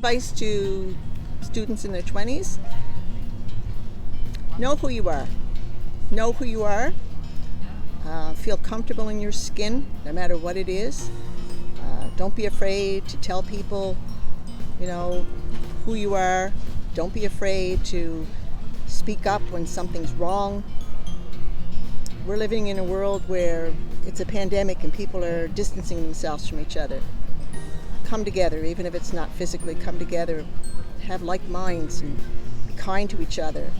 advice to students in their 20s, know who you are. Know who you are. Feel comfortable in your skin, no matter what it is. Don't be afraid to tell people, who you are. Don't be afraid to speak up when something's wrong. We're living in a world where it's a pandemic and people are distancing themselves from each other. Come together, even if it's not physically. Come together, have like minds, and be kind to each other.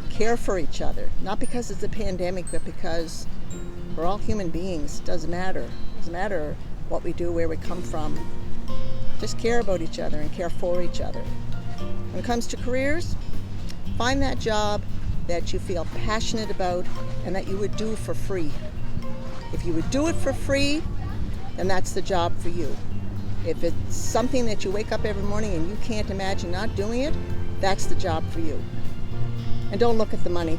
Care for each other. Not because it's a pandemic, but because we're all human beings. It doesn't matter. It doesn't matter what we do, where we come from. Just care about each other and care for each other. When it comes to careers, find that job that you feel passionate about and that you would do for free. If you would do it for free, then that's the job for you. If it's something that you wake up every morning and you can't imagine not doing it, that's the job for you. And don't look at the money.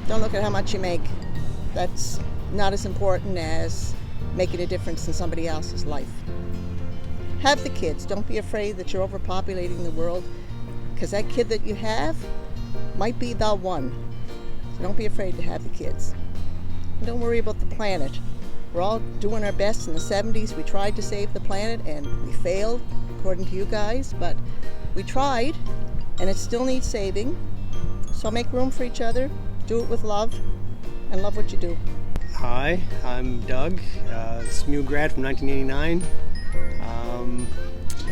Don't look at how much you make. That's not as important as making a difference in somebody else's life. Have the kids. Don't be afraid that you're overpopulating the world, because that kid that you have might be the one. So don't be afraid to have the kids. And don't worry about the planet. We're all doing our best. In the 70s, we tried to save the planet and we failed, according to you guys, but we tried and it still needs saving. So make room for each other, do it with love, and love what you do. Hi, I'm Doug, SMU grad from 1989.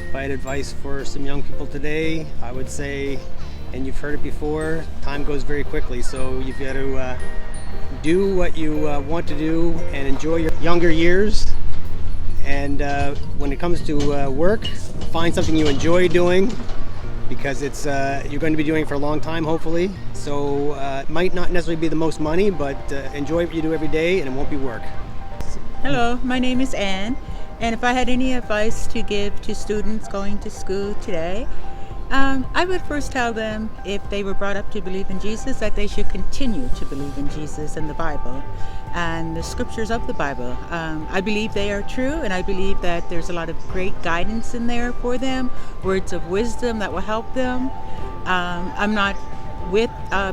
If I had advice for some young people today, I would say, and you've heard it before, time goes very quickly, so you've got to do what you want to do and enjoy your younger years. And when it comes to work, find something you enjoy doing, because it's you're going to be doing it for a long time, hopefully. So it might not necessarily be the most money, but enjoy what you do every day, and it won't be work. Hello, my name is Anne, and if I had any advice to give to students going to school today, I would first tell them, if they were brought up to believe in Jesus, that they should continue to believe in Jesus and the Bible and the scriptures of the Bible. I believe they are true, and I believe that there's a lot of great guidance in there for them, words of wisdom that will help them. I'm not with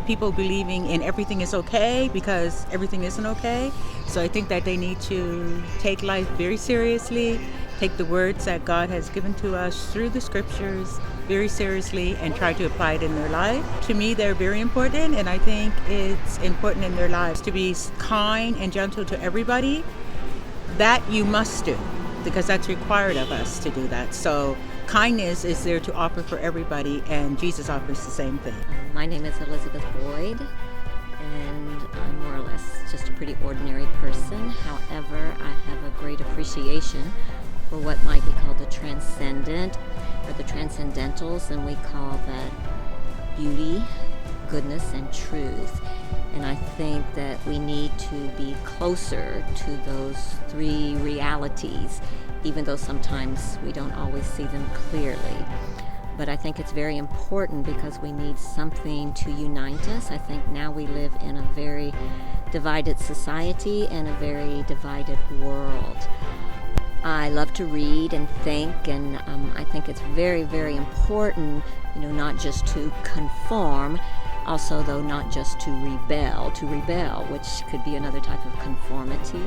people believing in everything is okay, because everything isn't okay. So I think that they need to take life very seriously, take the words that God has given to us through the scriptures very seriously, and try to apply it in their life. To me, they're very important, and I think it's important in their lives to be kind and gentle to everybody. That you must do, because that's required of us to do that. So kindness is there to offer for everybody, and Jesus offers the same thing. My name is Elizabeth Boyd, and I'm more or less just a pretty ordinary person. However, I have a great appreciation for what might be called the transcendent, or the transcendentals, and we call that beauty, goodness, and truth. And I think that we need to be closer to those three realities, even though sometimes we don't always see them clearly. But I think it's very important, because we need something to unite us. I think now we live in a very divided society and a very divided world. I love to read and think, and I think it's very, very important, not just to conform, also though not just to rebel, which could be another type of conformity.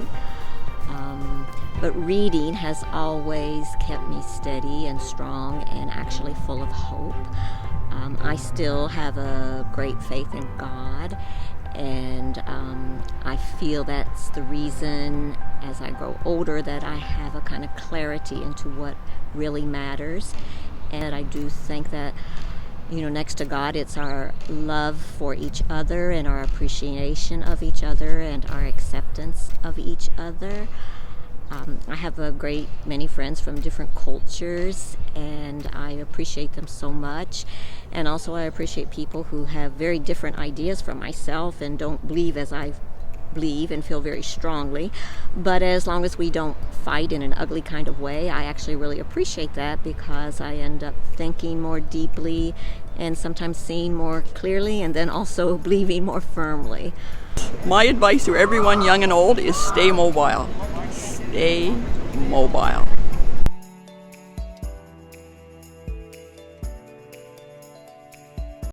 But reading has always kept me steady and strong and actually full of hope. I still have a great faith in God, and I feel that's the reason, as I grow older, that I have a kind of clarity into what really matters. And I do think that, next to God, it's our love for each other and our appreciation of each other and our acceptance of each other. I have a great many friends from different cultures, and I appreciate them so much. And also I appreciate people who have very different ideas from myself and don't believe as I believe and feel very strongly. But as long as we don't fight in an ugly kind of way, I actually really appreciate that, because I end up thinking more deeply and sometimes seeing more clearly, and then also believing more firmly. My advice to everyone, young and old, is stay mobile. Stay mobile.